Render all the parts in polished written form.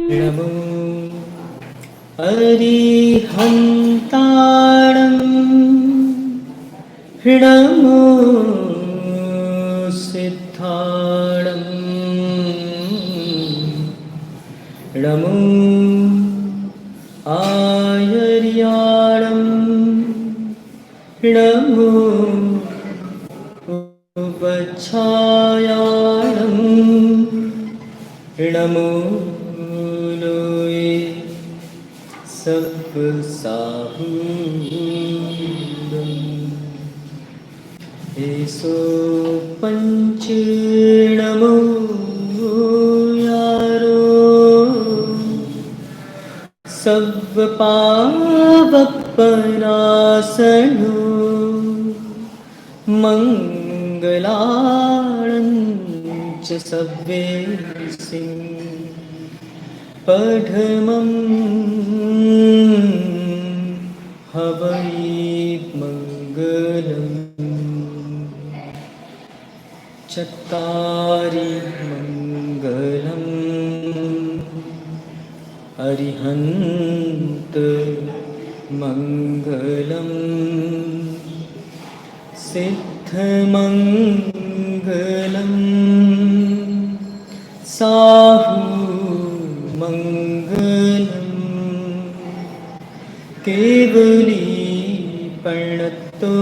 नमो अरिहन्ताणं नमो सिद्धाणं नमो आयर्याणं नमो उपच्छायाणं नमो लोये सप्तसाहूरम् एसो पंच नमो यारो सब पावपनासनो मंगलाणं च सव्येसिं पठमं हवै मंगलम् चत्तारि मंगलम् अरिहन्त मंगलम् सिद्धमंगलम् साहू मंगलम् केवली प्रणतो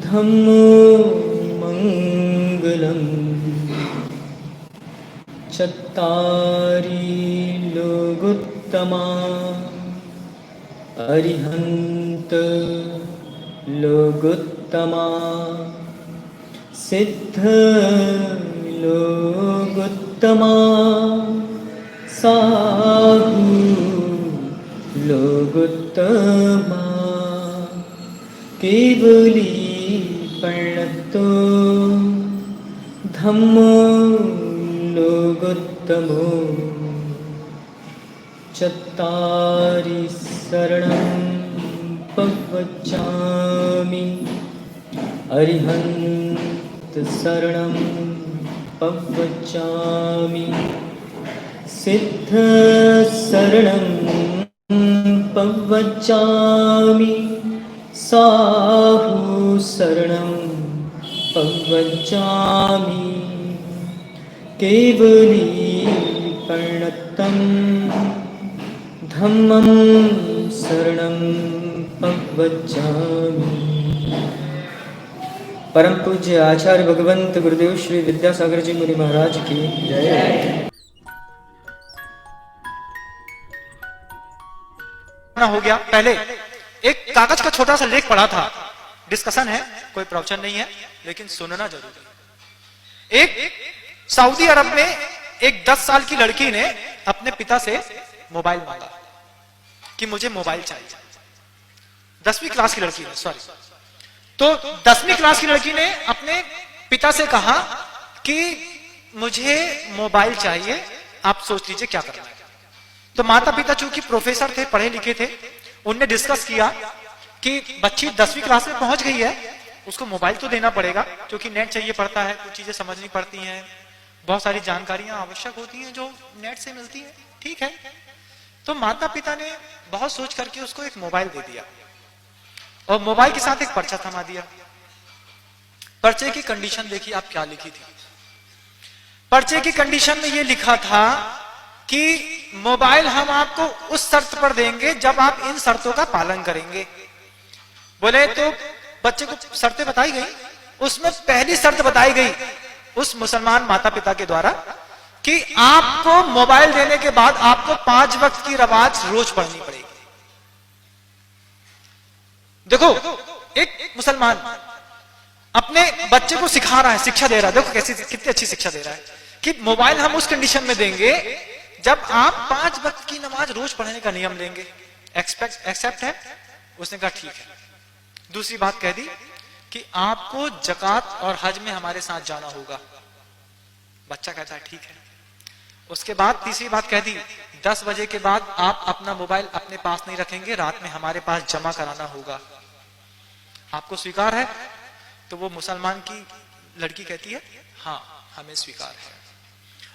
धम्मो मंगलम् चत्तारि लोगोत्तमा अरिहन्त लोगोत्तमा सिद्ध लोगोत्तमा साहू लोगोत्तमा केवली प्रणतो धम्मो लोगोत्तमो चत्तारि शरणं पवचामि अरिहन्त शरणं पवचामि सिद्ध शरणं पवचामि साहू शरणं पवचामि केवली प्रणतं धम्मं शरणं पवचामि। परम पूज्य आचार्य भगवंत गुरुदेव श्री विद्यासागर जी मुनि महाराज की जय। हो गया। पहले एक कागज का छोटा सा लेख पढ़ा था, डिस्कशन है, कोई प्रवचन नहीं है, लेकिन सुनना जरूरी है। एक सऊदी अरब में एक 10 साल की लड़की ने अपने पिता से मोबाइल मांगा कि मुझे मोबाइल चाहिए। 10वीं क्लास की लड़की ने, सॉरी, तो 10वीं क्लास की लड़की ने अपने पिता से कहा कि मुझे मोबाइल चाहिए, आप सोच लीजिए क्या करना है। तो माता पिता चूंकि प्रोफेसर थे, पढ़े लिखे थे, उनने डिस्कस किया कि बच्ची 10वीं क्लास में पहुंच गई है, उसको मोबाइल तो देना पड़ेगा, क्योंकि नेट चाहिए पड़ता है, कुछ चीजें समझनी पड़ती हैं, बहुत सारी जानकारियां आवश्यक होती हैं जो नेट से मिलती है। ठीक है, तो माता पिता ने बहुत सोच करके उसको एक मोबाइल दे दिया और मोबाइल के साथ एक पर्चा थमा दिया। पर्चे की कंडीशन देखिए आप क्या लिखी थी। पर्चे की कंडीशन में ये लिखा था कि मोबाइल हम आपको उस शर्त पर देंगे जब आप इन शर्तों का पालन करेंगे। बोले तो बच्चे को शर्तें बताई गई, उसमें पहली शर्त बताई गई उस मुसलमान माता पिता के द्वारा कि आपको मोबाइल देने के बाद आपको 5 वक्त की नमाज रोज पढ़नी पड़ेगी। देखो, एक मुसलमान अपने बच्चे को सिखा रहा है, शिक्षा दे रहा है, देखो कैसी कितनी अच्छी शिक्षा दे रहा है कि मोबाइल हम उस कंडीशन में देंगे जब आप 5 वक्त की नमाज रोज पढ़ने का नियम लेंगे। एक्सेप्ट है? उसने कहा ठीक है। दूसरी बात कह दी कि आपको जकात और हज में हमारे साथ जाना होगा। बच्चा कहता है ठीक है। उसके बाद तीसरी बात कह दी, 10 बजे के बाद आप अपना मोबाइल अपने पास नहीं रखेंगे, रात में हमारे पास जमा कराना होगा। आपको स्वीकार है? तो वो मुसलमान की लड़की कहती है हाँ हमें स्वीकार है।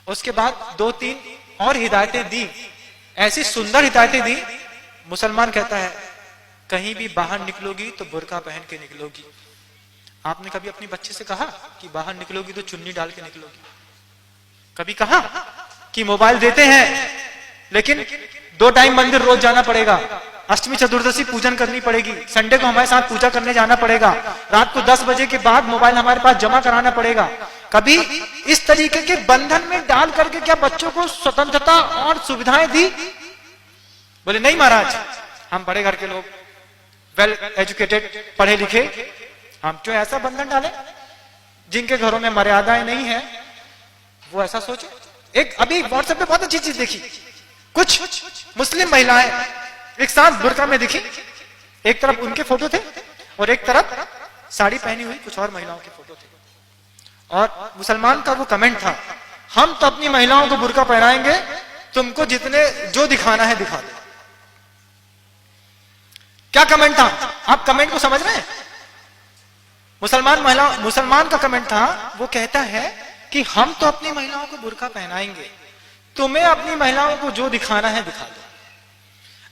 उसके बाद 2-3 और हिदायतें दी, ऐसी सुंदर हिदायतें दी। मुसलमान कहता है कहीं भी बाहर निकलोगी तो बुर्का पहन के निकलोगी। आपने कभी अपनी बच्ची से कहा कि बाहर निकलोगी तो चुन्नी डाल के निकलोगी? कभी कहा कि मोबाइल देते हैं लेकिन 2 टाइम मंदिर रोज जाना पड़ेगा, अष्टमी चतुर्दशी पूजन करनी पड़ेगी, संडे को हमारे साथ पूजा करने जाना पड़ेगा, रात को 10 बजे के बाद मोबाइल हमारे पास जमा कराना पड़ेगा? कभी इस तरीके के बंधन में डाल करके क्या बच्चों को स्वतंत्रता और सुविधाएं दी? बोले नहीं महाराज, हम बड़े घर के लोग, वेल एजुकेटेड, पढ़े लिखे, हम क्यों ऐसा बंधन डालें? जिनके घरों में मर्यादाएं नहीं है वो ऐसा सोचे। एक अभी व्हाट्सएप पे बहुत अच्छी चीज देखी, कुछ मुस्लिम महिलाएं एक साथ बुर्का में दिखी, एक तरफ उनके फोटो थे और एक तरफ साड़ी पहनी हुई कुछ और महिलाओं के फोटो थे। और मुसलमान का वो कमेंट था, हम तो अपनी महिलाओं को बुर्का पहनाएंगे, तुमको जितने जो दिखाना है दिखा दो। क्या कमेंट था? आप कमेंट को समझ रहे हैं? मुसलमान का कमेंट था, वो कहता है कि हम तो अपनी महिलाओं को बुर्का पहनाएंगे, तुम्हें अपनी महिलाओं को जो दिखाना है दिखा दो।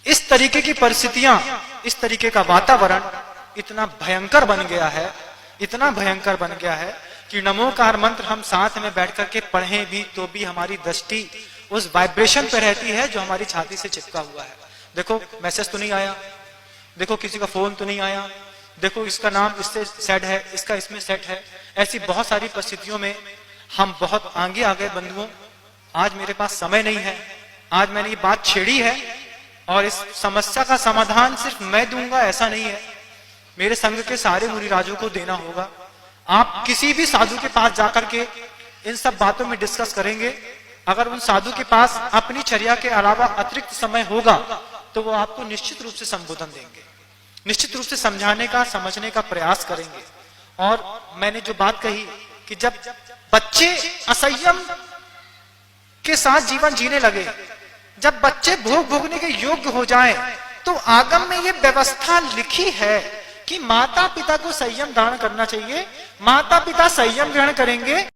इस तरीके की परिस्थितियां, इस तरीके का वातावरण इतना भयंकर बन गया है, इतना भयंकर बन गया है कि नमोकार मंत्र हम साथ में बैठ करके पढ़ें भी तो भी हमारी दृष्टि उस वाइब्रेशन पे रहती है जो हमारी छाती से चिपका हुआ है। देखो मैसेज तो नहीं आया, देखो किसी का फोन तो नहीं आया, देखो इसका नाम इससे सेट है, इसका इसमें सेट है। ऐसी बहुत सारी परिस्थितियों में हम बहुत आगे आ गए बंधुओं। आज मेरे पास समय नहीं है, आज मैंने ये बात छेड़ी है और इस समस्या का समाधान सिर्फ मैं दूंगा ऐसा नहीं है, मेरे संघ के सारे मुनिराजों को देना होगा। आप किसी भी साधु के पास जाकर के इन सब बातों में डिस्कस करेंगे, अगर उन साधु के पास अपनी चर्या के अलावा अतिरिक्त समय होगा तो वो आपको निश्चित रूप से संबोधन देंगे, निश्चित रूप से समझाने का, समझने का प्रयास करेंगे। और मैंने जो बात कही कि जब बच्चे असंयम के साथ जीवन जीने लगे, जब बच्चे भोग भोगने के योग्य हो जाएं, तो आगम में ये व्यवस्था लिखी है कि माता पिता को संयम धारण करना चाहिए। माता पिता संयम ग्रहण करेंगे।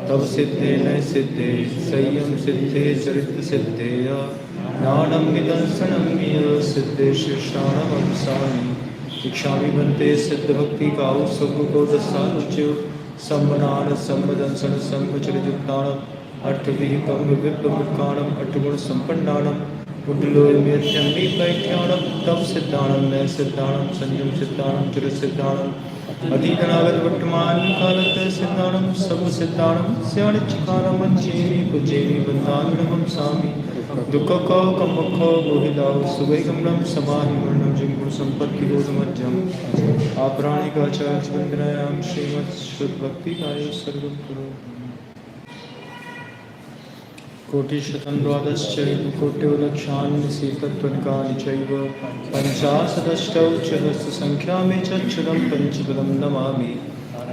तब सिद्धे न सिद्धे संयम सिद्धे चरित्र सिद्धे ज्ञानम निदर्शनम सिद्धे शीर्षाणम अंसानि इच्छामि बनते सिद्ध भक्ति का सब को दसानुच्य संबनान संबदंसन संबचरयुक्तानम अष्टभिः कम विप्लवकाणम अष्टगुण संपन्नानम उद्लोयम्यत्यम्बि पैठ्याणम तब सिद्धाणम न सिद्धाणम संयम सिद्धाणम चरित्र सिद्धाणम अतीतनागत वर्तमान कालत सिद्धाणम सब सिद्धाणम स्याणिचकानम अच्छेमि पूजेमि बंधामिनमं सामि दुःखको कम्मखो गोहिदाव सुवैगमनं समाहि वर्णं जिंगुण संपत्ति रोधमज्जम आपराणिकाचार्य वंदनायां श्रीमत् शुद्ध भक्ति काय सर्वं करो कोटिशतं द्वादश्चैव कोट्योलक्षान्निशीतत्वनिकानि चैव पञ्चाशदष्टौ च हस्तसङ्ख्यामि चक्षुरं पञ्चबलं नमामि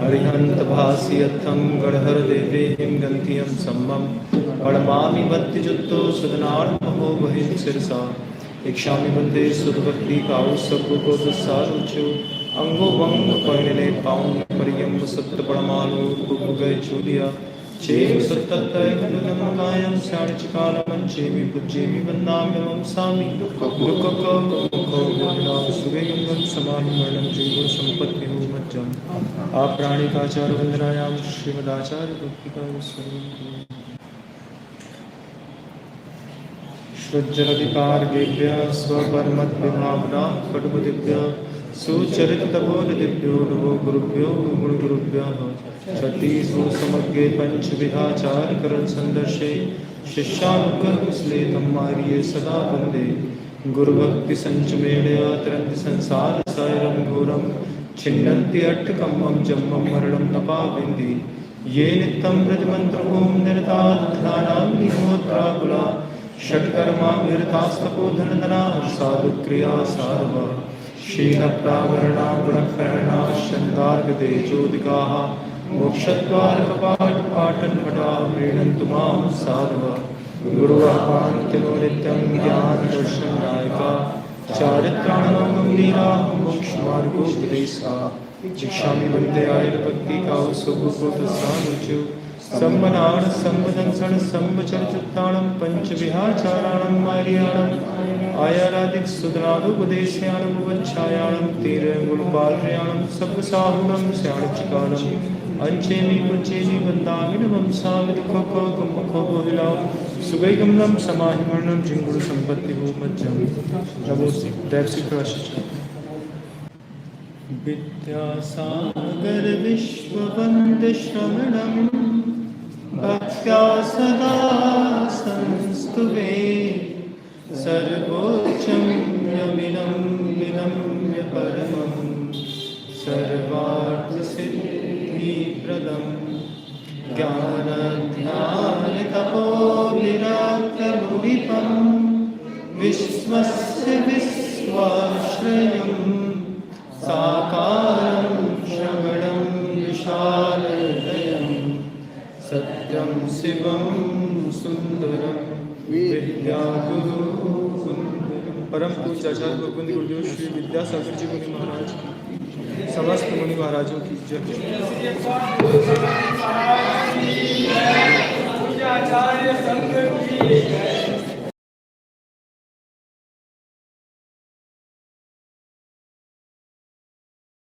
अरिहन्तभासियत्थं गणहरदेवेहिं गन्तियं सम्मं प्रणमामि भक्तियुक्तो सदनार्महो बहिर्शिरसा इच्छामि वन्दे सुधभक्ति काउ सबको दसारुचो अंगो वंग परिणे पाऊं परियम सत्तपरमाणु गए चूलिया चेम सत्तत्तयं स्याणिचकालमं चेमि पूज्येमि वन्दाम्यहं सामि दुःखको सुवेगं समाहि मरणं जीवन संपत्ति मज्जम आपराणिकाचार्य वंदनायां श्रीमदाचार्य भक्तिकाय सर्वं श्रुज्जलधिकारगेभ्यः स्वपरमद्विभावना पटुपतिभ्यः सुचरितबोधदिभ्यो नमो गुरुभ्यो गुरुगुरुभ्यः छत्तीसो समग्रे पंचविधाचारकरण संदर्शे शिष्यानुकर्मश्लेतं मार्ये सदा वन्दे गुरुभक्ति संचमेणया तरन्ति संसार सायरं घोरं छिन्नन्ति अट्टकम्मं जम्मं मरणं नपाविन्ति ये नित्यं ब्रजमन्त्रको निरताध्यानां निहोत्राकुला षट्कर्मा विरतास्तपो धनधना साधुक्रिया सारवा क्षीणप्रावरणा गुणकरणा शन्दार्गदेजोदिकाः मोक्षद्वारकपाटपाटन्पटा प्रीणन्तु मां साधवा गुरुवाक्पान्तिनो नित्यं ज्ञानदर्शननायका चारित्राणां गम्भीराः मोक्षमार्गोपदेशा शिक्षामि वन्दे आयुर्भक्तिकाः सुखोपदेशानुचो सम्मनाण सम्मदंसण सम्मचरचित्ताणं पञ्चविहाचाराणां मार्याणाम् आयारादिक सुदनादुपदेशयाणं वच्छायाणं तीरङ्गुलपालयाणं सब्बसाहुणं स्याणचिकाणं अंचेमि पुंचेमि वन्दामि नमं सामिदुःखो गुम्मुखो बोधिलां सुगैगमनं समाहिमरणं जिङ्गुरु सम्पत्तिभूमज्जं नमोऽस्ति दैवसिकराशिच विद्यासागर विश्ववन्द्यश्रवणं भक्त्या सदा संस्तुते सर्वोच्चं यमिनं विनम्य परमं सर्वार्थसिद्धिप्रदं ज्ञानध्यानतपोविराग्यमुनिपं विश्वस्य विश्वाश्रयं साकारं श्रवणं विशालहृदयं सत्यं शिवं सुन्दरं विद्यागुरु परम पूज्य आचार्य भगवंत गुरुदेव श्री विद्यासागर जी मुनि महाराज की समस्त मुनि महाराजों की जय। आचार्य संघ की